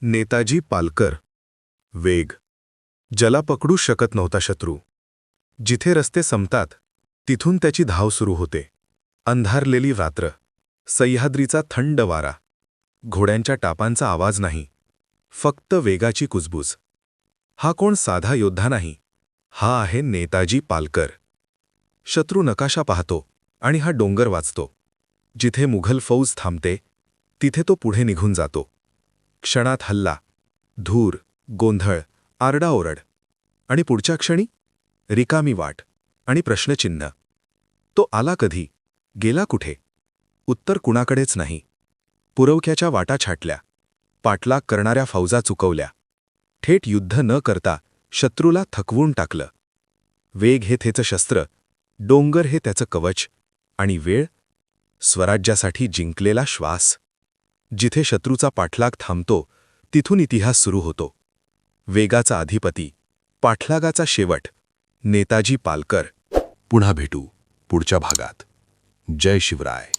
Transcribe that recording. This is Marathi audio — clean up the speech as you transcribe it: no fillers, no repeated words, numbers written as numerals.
नेताजी पालकर. वेग. ज्याला पकडू शकत नव्हता शत्रू. जिथे रस्ते संपतात तिथून त्याची धाव सुरू होते. अंधारलेली रात्र, सह्याद्रीचा थंड वारा, घोड्यांच्या टापांचा आवाज नाही, फक्त वेगाची कुजबूज. हा कोण साधा योद्धा नाही, हा आहे नेताजी पालकर. शत्रू नकाशा पाहतो आणि हा डोंगर वाचतो. जिथे मुघल फौज थांबते तिथे तो पुढे निघून जातो. क्षणात हल्ला, धूर, गोंधळ, आरडाओरड, आणि पुढच्या क्षणी रिकामी वाट आणि प्रश्नचिन्ह. तो आला कधी, गेला कुठे? उत्तर कुणाकडेच नाही. पुरवठ्याच्या वाटा छाटल्या, पाठलाग करणाऱ्या फौजा चुकवल्या, थेट युद्ध न करता शत्रूला थकवून टाकलं. वेग हे त्याचं शस्त्र, डोंगर हे त्याचं कवच, आणि वेळ स्वराज्यासाठी जिंकलेला श्वास. जिथे शत्रूचा पाठलाग थांबतो तिथून इतिहास सुरू होतो. वेगाचा अधिपती, पाठलागाचा शेवट, नेताजी पालकर. पुन्हा भेटू पुढच्या भागात. जय शिवराय.